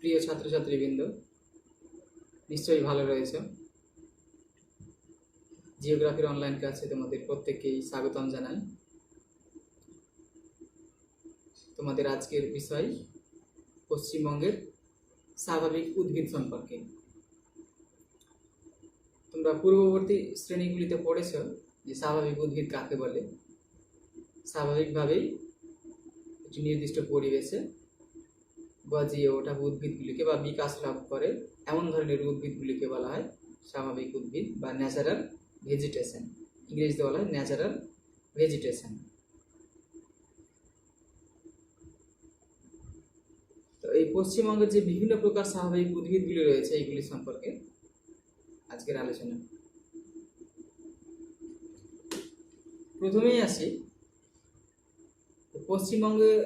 প্রিয় ছাত্রছাত্রীবৃন্দ, নিশ্চয়ই ভালো রয়েছে। জিওগ্রাফির অনলাইন ক্লাসে তোমাদের প্রত্যেককেই স্বাগতম জানাই। তোমাদের আজকের বিষয় পশ্চিমবঙ্গের স্বাভাবিক উদ্ভিদ সম্পর্কে। তোমরা পূর্ববর্তী শ্রেণীগুলিতে পড়েছ যে স্বাভাবিক উদ্ভিদ কাকে বলে। স্বাভাবিকভাবেই একটি নির্দিষ্ট পরিবেশে গজিয়ে ওঠা উদ্ভিদগুলিকে বা বিকাশ লাভ করে এমন ধরনের উদ্ভিদগুলিকে বলা হয় স্বাভাবিক উদ্ভিদ বা ন্যাচারাল ভেজিটেশন। ইংরেজিতে বলা হয় ন্যাচারাল ভেজিটেশন। তো এই পশ্চিমবঙ্গের যে বিভিন্ন প্রকার স্বাভাবিক উদ্ভিদগুলি রয়েছে এইগুলি সম্পর্কে আজকের আলোচনা। প্রথমেই আসি পশ্চিমবঙ্গের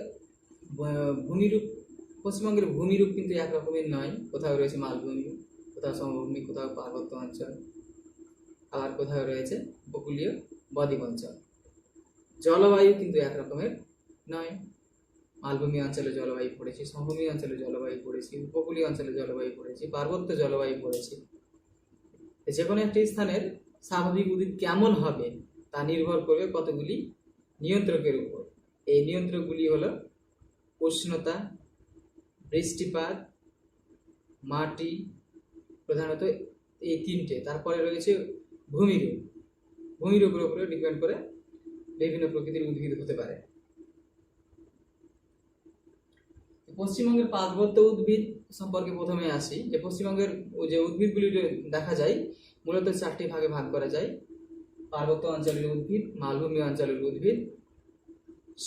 ভূমিরূপ কিন্তু এক রকমের নয়। কোথাও রয়েছে মালভূমি, কোথাও সমভূমি, কোথাও পার্বত্য অঞ্চল, আবার কোথাও রয়েছে উপকূলীয় বদ্বীপ অঞ্চল। জলবায়ু কিন্তু এক রকমের নয়। মালভূমি অঞ্চলে জলবায়ু পড়েছি, সমভূমি অঞ্চলে জলবায়ু পড়েছি, উপকূলীয় অঞ্চলে জলবায়ু পড়েছি, পার্বত্য জলবায়ু পড়েছি। যে কোনো একটি স্থানের স্বাভাবিক উদ্ভিদ কেমন হবে তা নির্ভর করবে কতগুলি নিয়ন্ত্রকের উপর। এই নিয়ন্ত্রকগুলি হলো উষ্ণতা, বৃষ্টিপাত, মাটি, প্রধানত এই তিনটে। তারপরে রয়েছে ভূমিরূপ। ভূমিরূপের উপরে ডিপেন্ড করে বিভিন্ন প্রকৃতির উদ্ভিদ হতে পারে। পশ্চিমবঙ্গের পার্বত্য উদ্ভিদ সম্পর্কে প্রথমে আসি। যে পশ্চিমবঙ্গের যে উদ্ভিদগুলি দেখা যায় মূলত চারটি ভাগে ভাগ করা যায়: পার্বত্য অঞ্চলের উদ্ভিদ, মালভূমি অঞ্চলের উদ্ভিদ,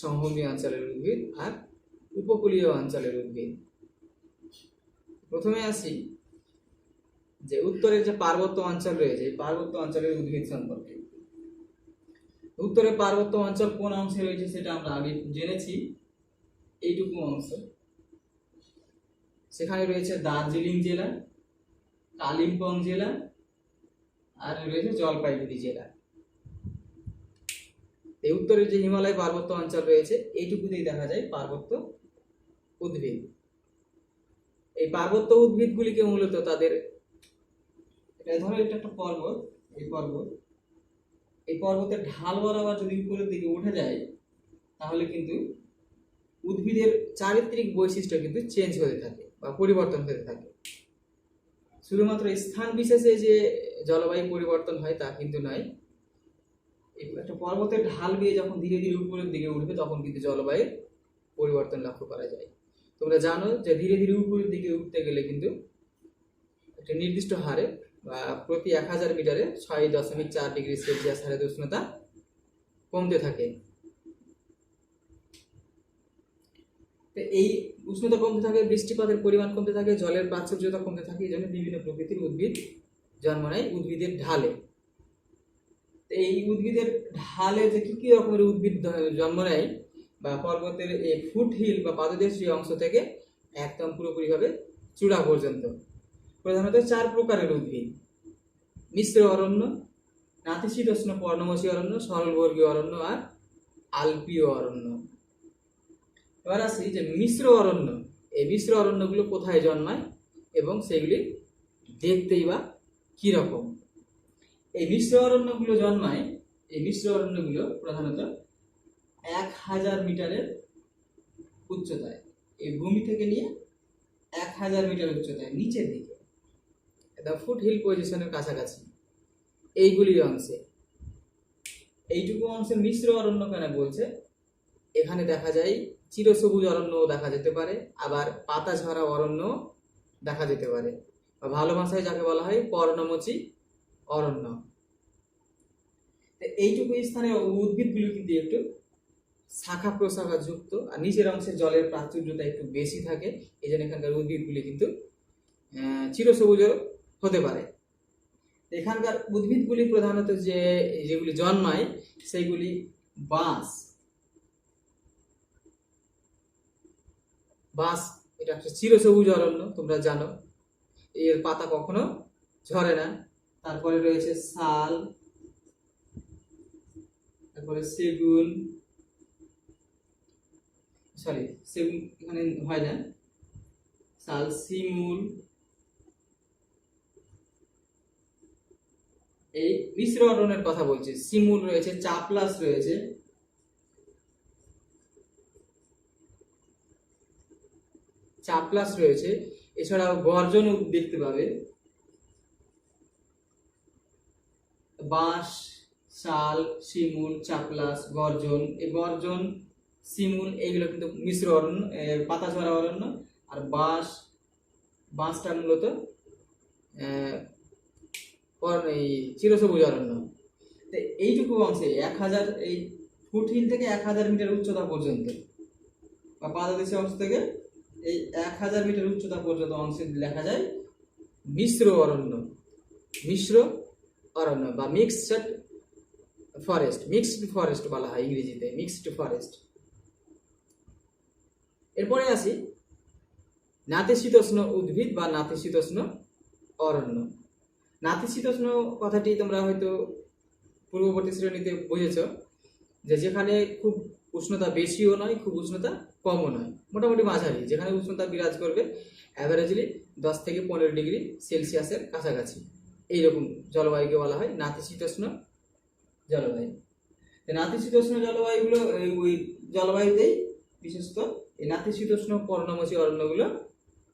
সমভূমি অঞ্চলের উদ্ভিদ আর উপকূলীয় অঞ্চলের উদ্ভিদ। প্রথমে আসি যে উত্তরের যে পার্বত্য অঞ্চল রয়েছে এই পার্বত্য অঞ্চলের উদ্ভিদ সম্পর্কে। উত্তরের পার্বত্য অঞ্চল কোন অংশে রয়েছে সেটা আমরা আগে জেনেছি। এইটুকু অংশ, সেখানে রয়েছে দার্জিলিং জেলা, কালিম্পং জেলা আর রয়েছে জলপাইগুড়ি জেলা। এই উত্তরের যে হিমালয় পার্বত্য অঞ্চল রয়েছে এইটুকুতেই দেখা যায় পার্বত্য উদ্ভিদ। এই পার্বত্য উদ্ভিদগুলিকে মূলত তাদের ধরো এটা একটা পর্বত, এই পর্বতের ঢাল বরাবর যদি উপরের দিকে উঠে যায় তাহলে কিন্তু উদ্ভিদের চারিত্রিক বৈশিষ্ট্য কিন্তু চেঞ্জ হতে থাকে বা পরিবর্তন হতে থাকে। শুধুমাত্র স্থান বিশেষে যে জলবায়ু পরিবর্তন হয় তা কিন্তু নয়। একটা পর্বতের ঢাল বেয়ে যখন ধীরে ধীরে উপরের দিকে উঠবে তখন কিন্তু জলবায়ুর পরিবর্তন লক্ষ্য করা যায়। তোমরা জানো যে ধীরে ধীরে উপরের দিকে উঠতে গেলে কিন্তু একটা নির্দিষ্ট হারে বা প্রতি 1000 মিটারে 6.4 ডিগ্রি সেলসিয়াস হারে উষ্ণতা কমতে থাকে। এই উষ্ণতা কমতে থাকে, বৃষ্টিপাতের পরিমাণ কমতে থাকে, জলের প্রাচুর্যতা কমতে থাকে। এই জন্য বিভিন্ন প্রকৃতির উদ্ভিদ জন্ম নেয় উদ্ভিদের ঢালে। এই উদ্ভিদের ঢালে যে কি কি রকমের উদ্ভিদ জন্ম নেয় বা পর্বতের এই ফুট হিল বা পাদদেশীয় অংশ থেকে একদম পুরোপুরিভাবে চূড়া পর্যন্ত প্রধানত 4 প্রকারের উদ্ভিদ: মিশ্র অরণ্য, নাতিশীতোষ্ণ পর্ণমোচী অরণ্য, সরলবর্গীয় অরণ্য আর আলপীয় অরণ্য। এবার আসি যে মিশ্র অরণ্য। এই মিশ্র অরণ্যগুলো কোথায় জন্মায় এবং সেগুলি দেখতেই বা কিরকম? এই মিশ্র অরণ্যগুলো জন্মায়, এই মিশ্র অরণ্যগুলো প্রধানত 1000 মিটারের উচ্চতায়, এই ভূমি থেকে নিয়ে 1000 মিটার উচ্চতায় নিচের দিকে, এটা ফুট হিল পজিশনের কাছাকাছি এইগুলি অংশে। এইটুকু অংশে মিশ্র অরণ্য কেন বলছে? এখানে দেখা যায় চিরসবুজ অরণ্য দেখা যেতে পারে, আবার পাতা ঝরা অরণ্য দেখা যেতে পারে, বা ভালো ভাষায় যাকে বলা হয় পর্ণমোচী অরণ্য। এইটুকু স্থানে উদ্ভিদগুলো কিন্তু একটু শাখা প্রশাখা যুক্ত আর নিচের অংশে জলের প্রাচুর্যতা একটু বেশি থাকে। এই জন্য এখানকার উদ্ভিদগুলি কিন্তু চিরসবুজও হতে পারে। এখানকার উদ্ভিদগুলি প্রধানত যেগুলি জন্মায় সেইগুলি বাঁশ, এটা একটা চিরসবুজ অরণ্য, তোমরা জানো এর পাতা কখনো ঝরে না। তারপরে রয়েছে শাল, তারপরে সেগুন এখানে হয় না, শাল, শিমুল, এই মিশ্র অরণ্যের কথা বলছি। শিমুল রয়েছে, চাপলাস রয়েছে, চাপলাস রয়েছে, এছাড়াও গর্জন দেখতে পাবে, বাঁশ, শাল, শিমুল, চাপলাস, গর্জন। এই গর্জন, শিমুল এগুলো কিন্তু মিশ্র অরণ্য, পাতাঝরা অরণ্য। আর বাঁশটা মূলত এই চিরসবুজ অরণ্য। তো এইটুকু অংশে 1000 এই ফুটহিল থেকে 1000 মিটার উচ্চতা পর্যন্ত বা পাদদেশে অংশ থেকে এই 1000 মিটার উচ্চতা পর্যন্ত অংশে দেখা যায় মিশ্র অরণ্য। মিশ্র অরণ্য বা মিক্সড ফরেস্ট, মিক্সড ফরেস্ট বলা হয় ইংরেজিতে, মিক্সড ফরেস্ট। এরপরে আসি নাতিশীতোষ্ণ উদ্ভিদ বা নাতিশীতোষ্ণ অরণ্য। নাতিশীতোষ্ণ কথাটি তোমরা হয়তো পূর্ববর্তী শ্রেণীতে বুঝেছ, যে যেখানে খুব উষ্ণতা বেশিও নয়, খুব উষ্ণতা কমও নয়, মোটামুটি মাঝারি, যেখানে উষ্ণতা বিরাজ করবে অ্যাভারেজলি 10 থেকে 15 ডিগ্রি সেলসিয়াসের কাছাকাছি, এইরকম জলবায়ুকে বলা হয় নাতিশীতোষ্ণ জলবায়ু। নাতিশীতোষ্ণ জলবায়ুগুলো ওই জলবায়ুতেই বিশেষত এই নাতিশীতোষ্ণ পর্ণমোচী অরণ্যগুলো,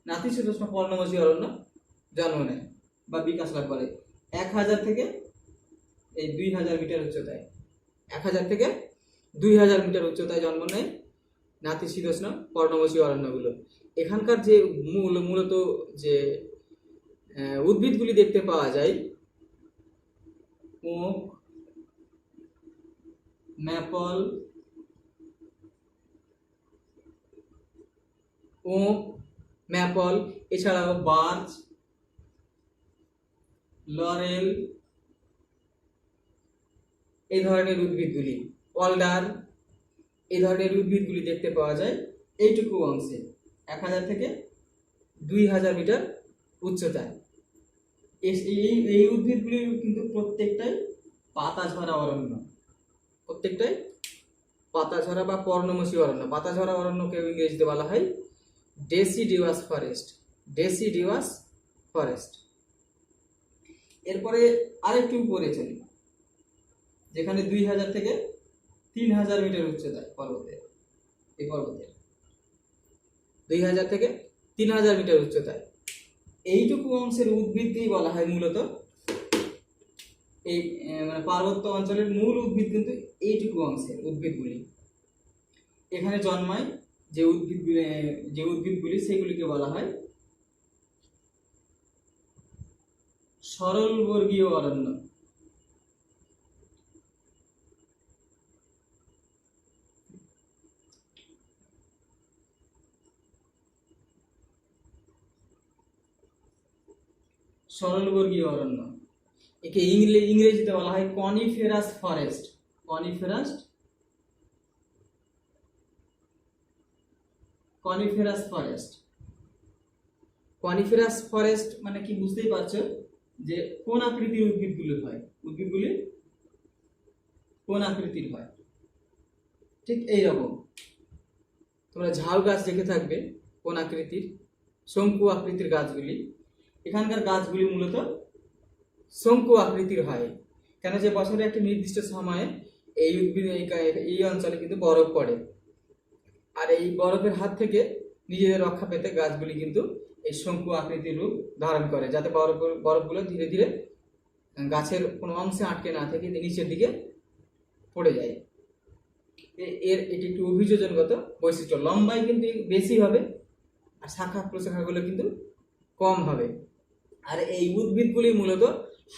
নাতিশীতোষ্ণ পর্ণমোচী অরণ্য জন্ম নেয় বা বিকাশ লাভ করে 1000 থেকে এই 2000 মিটার উচ্চতায়। 1000 থেকে 2000 মিটার উচ্চতায় জন্ম নেয় নাতিশীতোষ্ণ পর্ণমোচী অরণ্যগুলো। এখানকার যে মূলত যে উদ্ভিদগুলি দেখতে পাওয়া যায়, ওক, ম্যাপল, ওক, ম্যাপল, এছাড়াও বার্চ, লরেল, এই ধরনের উদ্ভিদগুলি, অলডার, এই ধরনের উদ্ভিদগুলি দেখতে পাওয়া যায় এইটুকু অংশে 1000 থেকে 2000 মিটার উচ্চতায়। এই উদ্ভিদগুলি কিন্তু প্রত্যেকটাই পাতাঝরা অরণ্য, প্রত্যেকটাই পাতাঝরা বা পর্ণমোচী অরণ্য। পাতাঝরা অরণ্যকে ইংরেজিতে বলা হয় ডেসিডিউয়াস ফরেস্ট, ডেসিডিউয়াস ফরেস্ট। এরপরে আরেকটু উপরে চলি, যেখানে 2000 থেকে 3000 মিটার উচ্চতায় পর্বতের, এই পর্বতের 2000 থেকে 3000 মিটার উচ্চতায় এইটুকু অংশের উদ্ভিদকেই বলা হয় মূলত, এই মানে পার্বত্য অঞ্চলের মূল উদ্ভিদ কিন্তু এইটুকু অংশের উদ্ভিদগুলি। এখানে জন্মায় যে উদ্ভিদগুলি সেগুলিকে বলা হয় সরলবর্গীয় অরণ্য। সরলবর্গীয় অরণ্য, একে ইংরেজিতে বলা হয় coniferous forest, coniferous forest. Coniferous forest মানে কি বুঝতেই পারছো, যে কোন আকৃতির উদ্ভিদগুলি হয়, উদ্ভিদগুলি কোন আকৃতির হয়। ঠিক এইরকম তোমরা ঝাউ গাছ দেখে থাকবে কোন আকৃতির, শঙ্কু আকৃতির গাছগুলি। এখানকার গাছগুলি মূলত শঙ্কু আকৃতির হয়, কেন যে বছরে একটি নির্দিষ্ট সময়ে এই উদ্ভিদ এই অঞ্চলে কিন্তু বরফ পড়ে, আর এই বরফের হাত থেকে নিজেদের রক্ষা পেতে গাছগুলি কিন্তু এই শঙ্কু আকৃতির রূপ ধারণ করে, যাতে বরফগুলো ধীরে ধীরে গাছের কোনো অংশে আটকে না থেকে নিচের দিকে পড়ে যায়। এটি একটি অভিযোজনগত বৈশিষ্ট্য, লম্বাই কিন্তু বেশি হবে আর শাখা প্রশাখাগুলো কিন্তু কম হবে। আর এই উদ্ভিদগুলি মূলত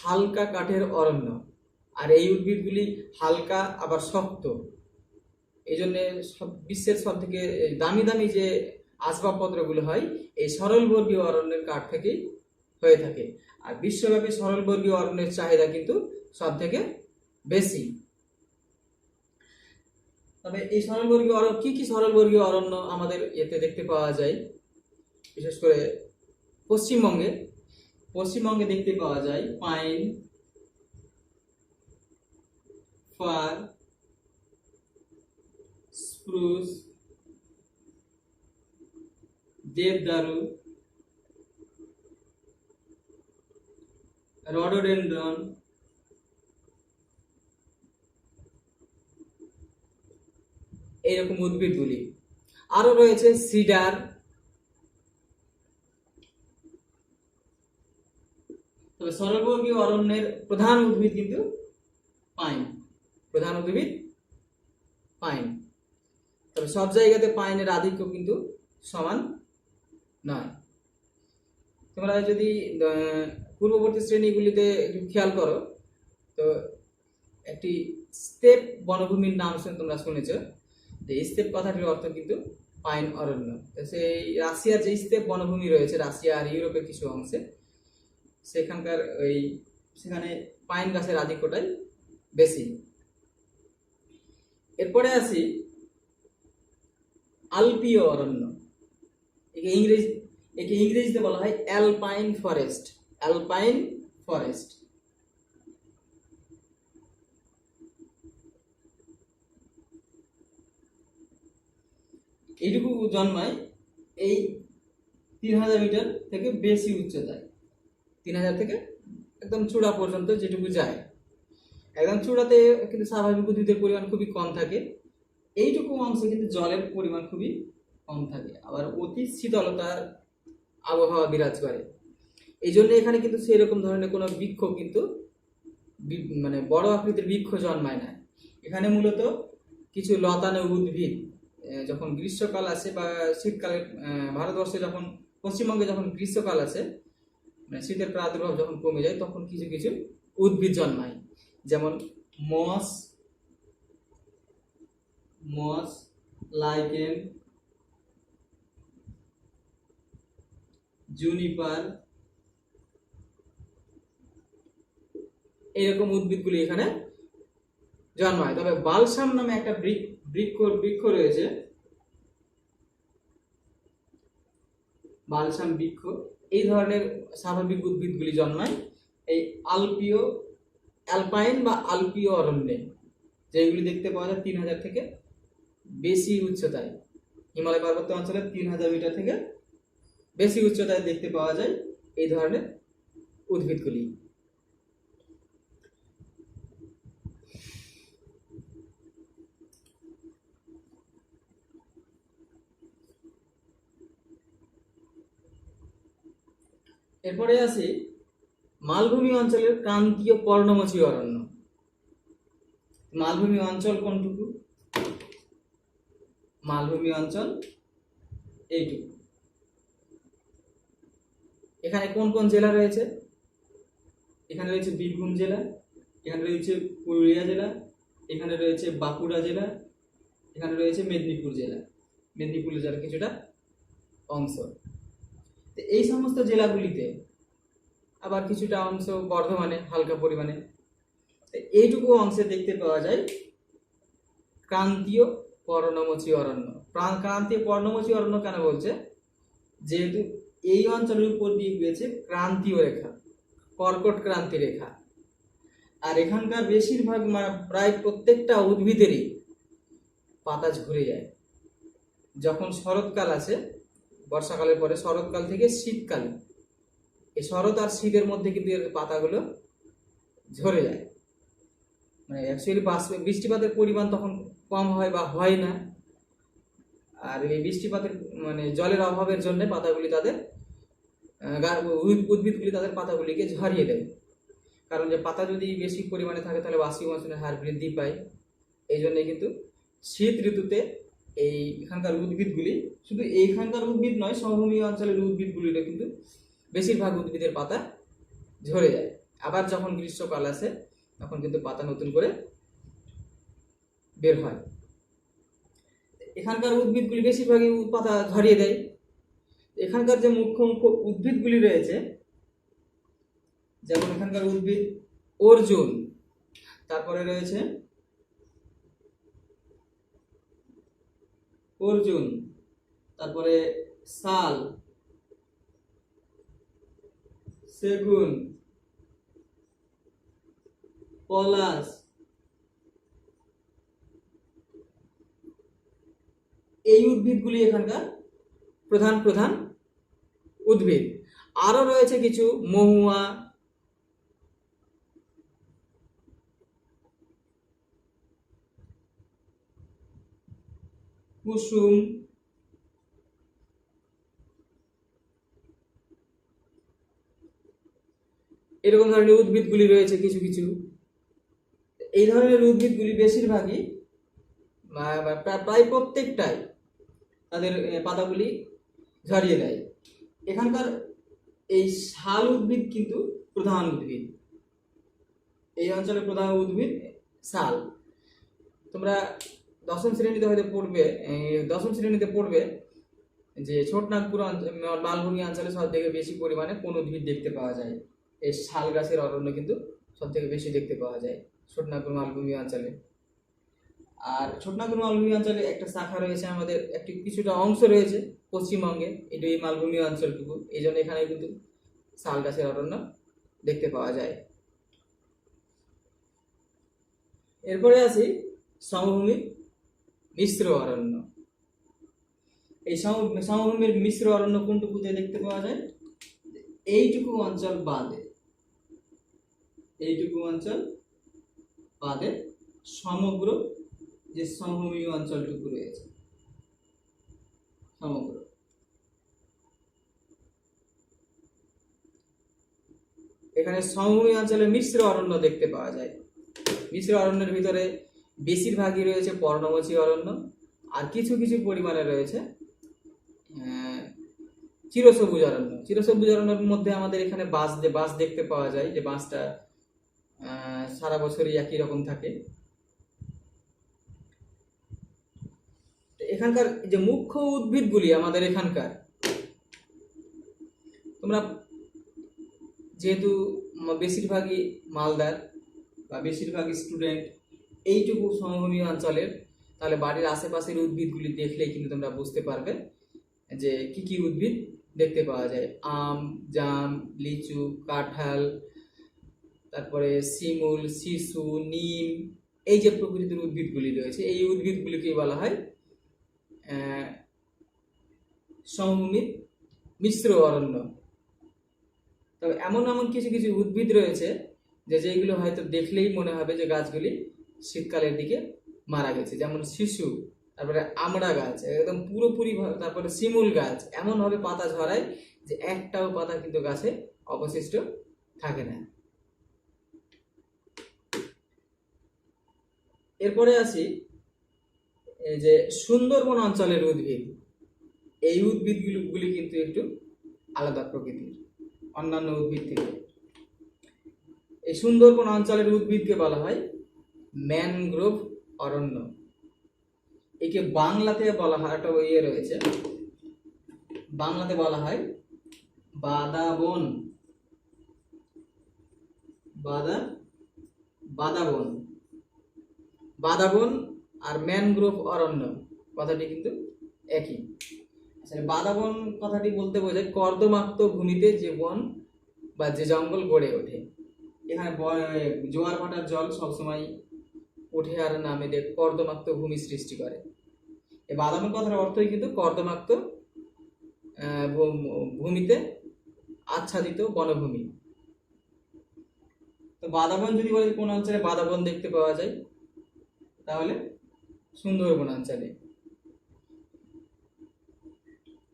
হালকা কাঠের অরণ্য, আর এই উদ্ভিদগুলি হালকা আবার শক্ত, এই জন্য বিশ্বের সব থেকে দামি দামি যে আসবাবপত্রগুলো হয় এই সরলবর্গীয় অরণ্যের কাঠ থেকেই হয়ে থাকে। আর বিশ্বব্যাপী সরলবর্গীয় অরণ্যের চাহিদা কিন্তু সব থেকে বেশি। তবে এই সরলবর্গীয় অরণ্য, কি কি সরলবর্গীয় অরণ্য আমাদের এতে দেখতে পাওয়া যায়, বিশেষ করে পশ্চিমবঙ্গে দেখতে পাওয়া যায় পাইন, ফার, স্প্রুস, দেবদারু, রডোডেনড্রন, এইরকম উদ্ভিদগুলি। আরো রয়েছে সিডার। তবে সর্ববর্গীয় অরণ্যের প্রধান উদ্ভিদ কিন্তু পাইন, প্রধান উদ্ভিদ পাইন। তবে সব জায়গাতে পাইনের আধিক্য কিন্তু সমান নয়। তোমরা যদি পূর্ববর্তী শ্রেণীগুলিতে একটু খেয়াল করো, তো একটি স্টেপ বনভূমির নাম তোমরা শুনেছ। এই স্টেপ কথাটির অর্থ কিন্তু পাইন অরণ্য। সেই রাশিয়ার যে স্টেপ বনভূমি রয়েছে, রাশিয়া আর ইউরোপের কিছু অংশে, সেখানে পাইন গাছের আধিক্যটাই বেশি। এরপরে আসি আলপীয় অরণ্য। একে ইংরেজিতে বলা হয় অ্যালপাইন ফরেস্ট। Alpine forest. এইটুকু জন্মায় এই 3000 মিটার থেকে বেশি উচ্চতায়। 3000 থেকে একদম চূড়া পর্যন্ত যেটুকু যায়। একদম চূড়াতে কিন্তু স্বাভাবিক উদ্ভিদের পরিমাণ খুবই কম থাকে। এইটুকু অংশে কিন্তু জলের পরিমাণ খুবই কম থাকে, আবার অতি শীতলতার আবহাওয়া বিরাজ করে। এই জন্য এখানে কিন্তু সেই রকম ধরনের কোনো বৃক্ষ কিন্তু মানে বড় আকৃতির বৃক্ষ জন্মায় না। এখানে মূলত কিছু লতানো উদ্ভিদ, যখন গ্রীষ্মকাল আসে বা শীতকালে, ভারতবর্ষে যখন, পশ্চিমবঙ্গে যখন গ্রীষ্মকাল আসে, মানে শীতের প্রাদুর্ভাব যখন কমে যায়, তখন কিছু কিছু উদ্ভিদ জন্মায়। যেমন মস, লাইকেন, জুনিপার, এইরকম উদ্ভিদগুলি এখানে জন্মায়। তবে বালসাম নামে একটা বৃক্ষ রয়েছে, বালসাম বৃক্ষ। এই ধরনের স্বাভাবিক উদ্ভিদগুলি জন্মায় এই অ্যালপাইন বা আলপীয় অরণ্যে, যেগুলি দেখতে পাওয়া যায় 3000 থেকে বেশি উচ্চতায়। হিমালয় পার্বত্য অঞ্চলে 3000 মিটার থেকে বেশি উচ্চতায় দেখতে পাওয়া যায় এই ধরনের উদ্ভিদগুলি। এরপরে আসি মালভূমি অঞ্চলের ক্রান্তীয় পর্ণমোচী অরণ্য। মালভূমি অঞ্চল কোনটুকু? মালভূমি অঞ্চল এইটুকু। এখানে কোন কোন জেলা রয়েছে? এখানে রয়েছে বীরভূম জেলা, এখানে রয়েছে পুরুলিয়া জেলা, এখানে রয়েছে বাঁকুড়া জেলা, এখানে রয়েছে মেদিনীপুর জেলা, মেদিনীপুর জেলার কিছুটা অংশ। এই সমস্ত জেলাগুলিতে আবার কিছুটা অংশ বর্ধমানে হালকা পরিমাণে। এইটুকু অংশে দেখতে পাওয়া যায় ক্রান্তীয় পর্ণমোচী অরণ্য। ক্রান্তীয় পর্ণমোচী অরণ্য কেন বলছে? যেহেতু এই অঞ্চলের উপর দিয়ে গিয়েছে ক্রান্তীয় রেখা, কর্কট ক্রান্তি রেখা। আর এখানকার বেশিরভাগ, মানে প্রায় প্রত্যেকটা উদ্ভিদেরই পাতা ঝরে যায় যখন শরৎকাল আসে। বর্ষাকালের পরে শরৎকাল থেকে শীতকালে, এই শরৎ আর শীতের মধ্যে কিন্তু এর পাতাগুলো ঝরে যায়। মানে অ্যাকচুয়ালি বৃষ্টিপাতের পরিমাণ তখন কম হয় বা হয় না। আর এই বৃষ্টিপাতের মানে জলের অভাবের জন্য পাতাগুলি তাদের উদ্ভিদগুলি তাদের পাতাগুলিকে ঝরিয়ে দেয়। কারণ যে পাতা যদি বেশি পরিমাণে থাকে তাহলে বাষ্পীভবনের হার বৃদ্ধি পায়। এই জন্যে কিন্তু শীত ঋতুতে এখানকার উদ্ভিদগুলি, শুধু এইখানকার উদ্ভিদ নয়, সমভূমি অঞ্চলের উদ্ভিদগুলিরও কিন্তু বেশিরভাগ উদ্ভিদের পাতা ঝরে যায়। আবার যখন গ্রীষ্মকাল আসে তখন কিন্তু পাতা নতুন করে বের হয়। এখানকার উদ্ভিদগুলি বেশিরভাগই পাতা ঝরিয়ে দেয়। এখানকার যে মুখ্য মুখ্য উদ্ভিদগুলি রয়েছে, যেমন এখানকার উদ্ভিদ অর্জুন, তারপরে রয়েছে অর্জুন, তারপরে শাল, সেগুন, পলাশ, এই উদ্ভিদগুলি এখানকার প্রধান প্রধান উদ্ভিদ। আরো রয়েছে কিছু মহুয়া, কুসুম, এরকম ধরনের উদ্ভিদগুলি রয়েছে কিছু কিছু। এই ধরনের উদ্ভিদগুলি বেশিরভাগই প্রায় প্রত্যেকটাই তাদের পাতাগুলি ঝরিয়ে দেয়। এখানকার এই শাল উদ্ভিদ কিন্তু প্রধান উদ্ভিদ, এই অঞ্চলের প্রধান উদ্ভিদ শাল। তোমরা দশম শ্রেণীতে পড়বে যে ছোটনাগপুর মালভূমি অঞ্চলে সব থেকে বেশি পরিমাণে কোন উদ্ভিদ দেখতে পাওয়া যায়। এই শাল গাছের অরণ্য কিন্তু সব থেকে বেশি দেখতে পাওয়া যায় ছোটনাগপুর মালভূমি অঞ্চলে। আর ছোটনাগপুর মালভূমি অঞ্চলে একটা শাখা রয়েছে, আমাদের একটি কিছুটা অংশ রয়েছে পশ্চিমবঙ্গে, এটা এই মালভূমি অঞ্চলটুকু, এই জন্য এখানে কিন্তু শাল গাছের অরণ্য দেখতে পাওয়া যায়। এরপরে আসি সমভূমি মিশ্র অরণ্য। এই সমভূমির মিশ্র অরণ্য কোনটুকুতে দেখতে পাওয়া যায়? এইটুকু অঞ্চল বাদে, এইটুকু অঞ্চল বাদে সমগ্র যে সমভূমি অঞ্চলটুকু রয়েছে, সমগ্র এখানে সমভূমি অঞ্চলে মিশ্র অরণ্য দেখতে পাওয়া যায়। মিশ্র অরণ্যের ভিতরে বেশিরভাগই রয়েছে পর্ণমোচী অরণ্য, আর কিছু কিছু পরিমাণে রয়েছে চিরসবুজ অরণ্য। চিরসবুজ অরণ্যের মধ্যে আমাদের এখানে বাঁশ দেখতে পাওয়া যায়, যে বাঁশটা সারা বছরই একই রকম থাকে। এখানকার যে মুখ্য উদ্ভিদগুলি আমাদের এখানকার, তোমরা যেহেতু বেশিরভাগই মালদার বা বেশিরভাগই স্টুডেন্ট এইটুকু সমভূমি অঞ্চলের, তাহলে বাড়ির আশেপাশের উদ্ভিদগুলি দেখলেই কিন্তু তোমরা বুঝতে পারবে যে কি কি উদ্ভিদ দেখতে পাওয়া যায়। আম, জাম, লিচু, কাঁঠাল, তারপরে শিমুল, শিশু, নিম, এই যে প্রকৃতির উদ্ভিদগুলি রয়েছে, এই উদ্ভিদগুলিকে বলা হয় সমভূমির মিশ্র অরণ্য। তবে এমন এমন কিছু কিছু উদ্ভিদ রয়েছে যেগুলো হয়তো দেখলেই মনে হবে যে গাছগুলি শীতকালের দিকে মারা গেছে, যেমন শিশু, তারপরে আমড়া গাছ একদম পুরোপুরি, তারপরে শিমুল গাছ এমন ভাবে পাতা ঝরায় যে একটাও পাতা কিন্তু গাছে অবশিষ্ট থাকে না। এরপরে আসি এই যে সুন্দরবন অঞ্চলের উদ্ভিদ। এই উদ্ভিদগুলি কিন্তু একটু আলাদা প্রকৃতির অন্যান্য উদ্ভিদ থেকে। এই সুন্দরবন অঞ্চলের উদ্ভিদকে বলা হয় ম্যানগ্রোভ অরণ্য। একে বাংলাতে বলা হয়, একটা রয়েছে, বাংলাতে বলা হয় বাদাবন। বাদাবন বাদাবন আর ম্যানগ্রোভ অরণ্য কথাটি কিন্তু একই। বাদাবন কথাটি বলতে বোঝায় কর্দমাক্ত ভূমিতে যে বন বা যে জঙ্গল গড়ে ওঠে। এখানে জোয়ার ভাটার জল সবসময় ওঠে আর নামে কর্দমাক্ত ভূমি সৃষ্টি করে। এই বাদাবন কথার অর্থই কিন্তু কর্দমাক্ত ভূমিতে আচ্ছাদিত বনভূমি। তো বাদাবন যদি বলে কোন অঞ্চলে বাদাবন দেখতে পাওয়া যায়, তাহলে সুন্দরবন অঞ্চলে।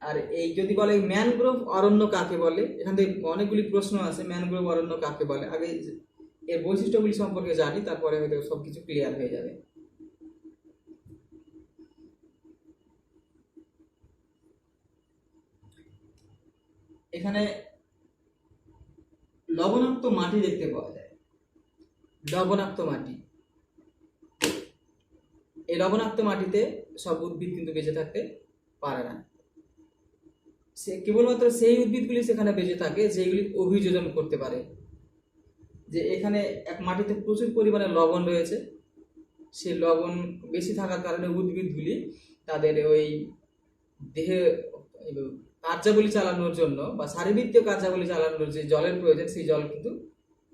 আর এই যদি বলে ম্যানগ্রোভ অরণ্য কাকে বলে, এখান থেকে অনেকগুলি প্রশ্ন আছে। ম্যানগ্রোভ অরণ্য কাকে বলে, আগে এর বৈশিষ্ট্যগুলি সম্পর্কে জানি, তারপরে হয়তো সবকিছু ক্লিয়ার হয়ে যাবে। এখানে লবণাক্ত মাটি দেখতে পাওয়া যায়, লবণাক্ত মাটি। এই লবণাক্ত মাটিতে সব উদ্ভিদ কিন্তু বেঁচে থাকতে পারে না। কেবলমাত্র সেই উদ্ভিদগুলি সেখানে বেঁচে থাকে যেগুলি অভিযোজন করতে পারে। যে এখানে এক মাটিতে প্রচুর পরিমাণে লবণ রয়েছে, সেই লবণ বেশি থাকার কারণে উদ্ভিদগুলি তাদের ওই দেহে কার্যাবলী চালানোর জন্য বা শারীরবৃত্তীয় কার্যাবলী চালানোর যে জলের প্রয়োজন, সেই জল কিন্তু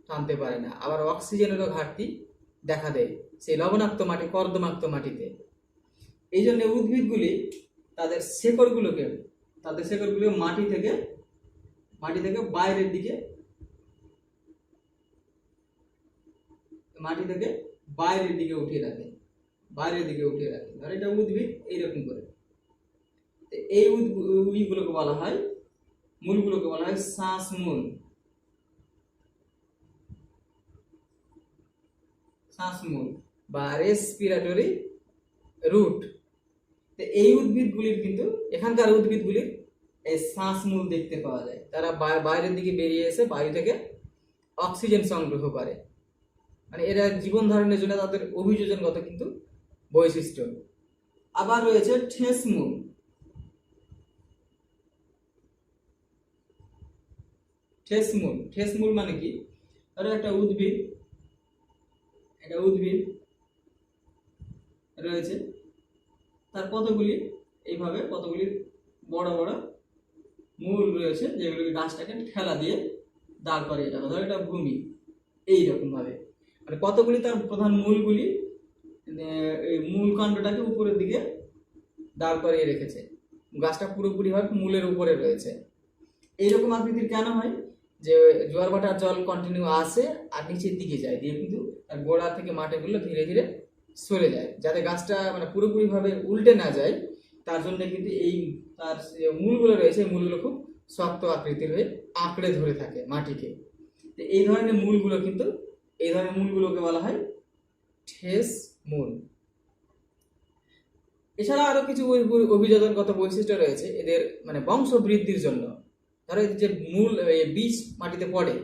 টানতে পারে না। আবার অক্সিজেনেরও ঘাটতি দেখা দেয় সেই লবণাক্ত মাটি, কর্দমাক্ত মাটিতে। এই জন্য উদ্ভিদগুলি তাদের শেকড়গুলোকে মাটি থেকে বাইরের দিকে উঠিয়ে রাখে, ধর এটা উদ্ভিদ এইরকম করে এই উইগুলোকে বলা হয়, মূলগুলোকে বলা হয় শ্বাসমূল। শ্বাসমূল বা রেসপিরেটরি রুট। তো এই উদ্ভিদগুলির কিন্তু, এখানকার উদ্ভিদগুলির এই শ্বাসমূল দেখতে পাওয়া যায়। তারা বাইরের দিকে বেরিয়ে এসে বায়ু থেকে অক্সিজেন সংগ্রহ করে, মানে এরা জীবন ধারণের জন্য তাদের অভিযোজনগত কিন্তু বৈশিষ্ট্য। আবার রয়েছে ঠেসমূল। ঠেসমূল, ঠেসমূল মানে কি? ধরো একটা উদ্ভিদ রয়েছে, তার কতগুলি এইভাবে কতগুলি বড় বড় মূল রয়েছে, যেগুলোকে গাছটাকে ঠেলা দিয়ে দাঁড় করিয়ে রাখা। ধরো এটা ভূমি, এইরকম ভাবে মানে কতগুলি তার প্রধান মূলগুলি এই মূল কাণ্ডটাকে উপরের দিকে দাঁড় করিয়ে রেখেছে, গাছটা পুরোপুরি ভাবে মূলের উপরে রয়েছে। এইরকম আকৃতির কেন হয়? যে জোয়ার ভাটার জল কন্টিনিউ আসে আর নিচের দিকে যায়, দিয়ে কিন্তু তার গোড়া থেকে মাটিগুলো ধীরে ধীরে সরে যায়, যাতে গাছটা মানে পুরোপুরি ভাবে উল্টে না যায়। তার জন্য কিন্তু এই তার মূলগুলো রয়েছে, মূলগুলো খুব শক্ত আকৃতির হয়ে আঁকড়ে ধরে থাকে মাটিকে। তো এই ধরনের মূলগুলোকে বলা হয় ঠেস মূল। এছাড়া আরো কিছু অভিযোজনগত বৈশিষ্ট্য রয়েছে এদের, মানে বংশ বৃদ্ধির জন্য। ধরো যে মূল বীজ মাটিতে পড়ে,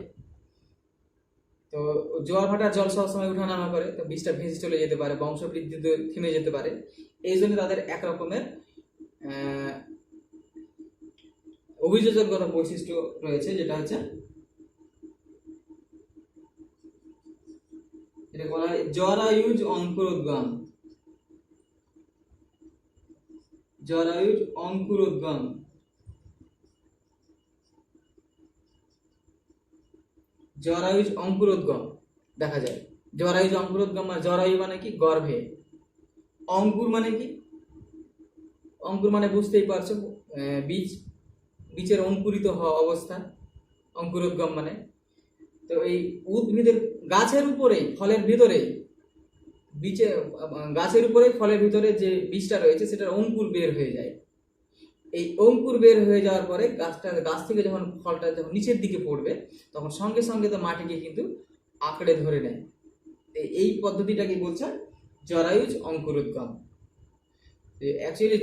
তো জোয়ার ভাটার জল সবসময় উঠানামা করে, তো বীজটা ভেসে চলে যেতে পারে, বংশ বৃদ্ধি থেমে যেতে পারে। এই জন্য তাদের এক রকমের অভিযোজনগত বৈশিষ্ট্য রয়েছে, যেটা হচ্ছে এটা বলা হয় জরায়ুজ অঙ্কুরোদ্গম। জরায়ুজ অঙ্কুরোদ্গম, জরায়ুজ অঙ্কুরোদ্গম দেখা যায়। জরায়ুজ অঙ্কুরোদ্গম মানে জরায়ু মানে কি? গর্ভে। অঙ্কুর মানে কি? অঙ্কুর মানে বুঝতেই পারছো, বীজের অঙ্কুরিত হওয়া অবস্থা, অঙ্কুরোদ্গম মানে। তো এই উদ্ভিদের গাছের উপরেই, ফলের ভিতরেই, গাছের উপরেই ফলের ভিতরে যে বীজটা রয়েছে সেটার অঙ্কুর বের হয়ে যায়। এই অঙ্কুর বের হয়ে যাওয়ার পরে গাছ থেকে যখন ফলটা যখন নিচের দিকে পড়বে, তখন সঙ্গে সঙ্গে তো মাটিকে কিন্তু আঁকড়ে ধরে নেয়। এই পদ্ধতিটাকে বলছে জরায়ুজ অঙ্কুরোদ্গম। অ্যাকচুয়ালি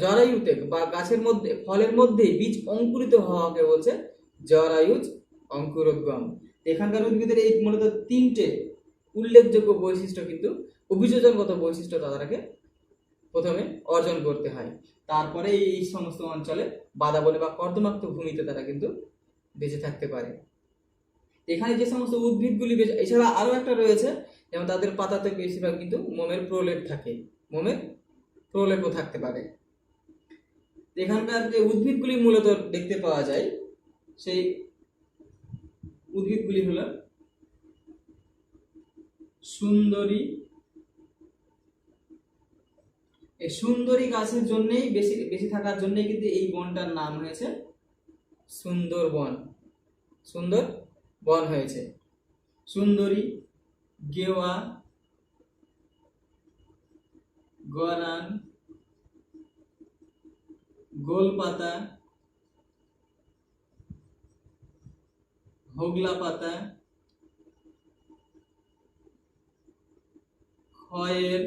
জরায়ুতে বা গাছের মধ্যে, ফলের মধ্যে বীজ অঙ্কুরিত হওয়াকে বলছে জরায়ুজ অঙ্কুরোদ্গম। এখানকার উদ্ভিদের এই মূলত তিনটে উল্লেখযোগ্য বৈশিষ্ট্য, কিন্তু অভিযোজনগত বৈশিষ্ট্য তাদেরকে প্রথমে অর্জন করতে হয়। তারপরে এই সমস্ত অঞ্চলে বাদাবনে বা কর্দমাক্ত ভূমিতে তারা কিন্তু বেঁচে থাকতে পারে। এখানে যে সমস্ত উদ্ভিদগুলি এছাড়া আরো একটা রয়েছে, যেমন তাদের পাতাতে বেশিরভাগ কিন্তু মোমের প্রলেপ থাকে, মোমের প্রলেপও থাকতে পারে। এখানকার যে উদ্ভিদগুলি মূলত দেখতে পাওয়া যায়, সেই উদ্ভিদগুলি হলো সুন্দরী। এই সুন্দরী গাছের জন্যই বেশি থাকার জন্যই কিন্তু এই বনটার নাম হয়েছে সুন্দরবন। সুন্দর বন হয়েছে। সুন্দরী, গেওয়া, গরান, গোলপাতা, হোগলা পাতা, খয়ের,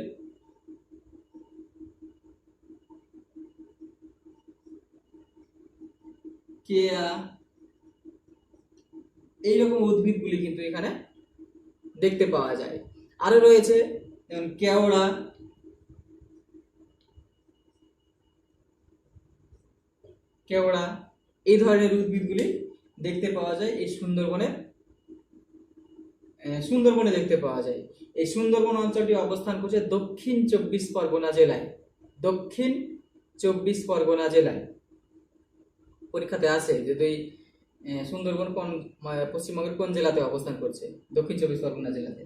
কেয়া, এইরকম উদ্ভিদগুলি কিন্তু এখানে দেখতে পাওয়া যায়। আরো রয়েছে যেমন কেওড়া, এই ধরনের উদ্ভিদগুলি দেখতে পাওয়া যায় এই সুন্দরবনে দেখতে পাওয়া যায়। এই সুন্দরবন অঞ্চলটি অবস্থান করছে দক্ষিণ 24 পরগনা জেলায়। দক্ষিণ 24 পরগনা জেলায় পরীক্ষাতে আসে যে তুই সুন্দরবন কোন পশ্চিমবঙ্গের কোন জেলাতে অবস্থান করছে? দক্ষিণ 24 পরগনা জেলাতে।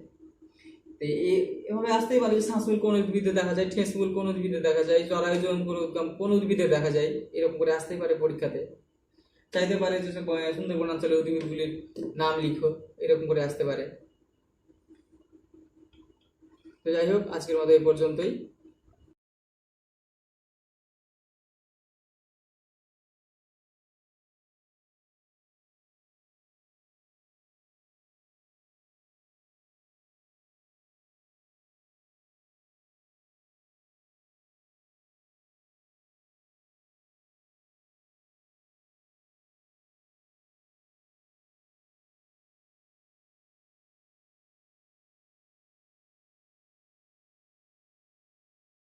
এভাবে আসতেই পারে যে শ্বাসমূল কোন উদ্ভিদে দেখা যায়, ঠেসমূল কোন উদ্ভিদে দেখা যায়, জরায়ুজ অঙ্কুরোদ্গম কোন উদ্ভিদে দেখা যায়, এরকম করে আসতেই পারে পরীক্ষাতে। চাইতে পারে যে সুন্দরবন অঞ্চলের উদ্ভিদগুলির নাম লিখো, এরকম করে আসতে পারে। তো যাই হোক, আজকের মতো এই পর্যন্তই।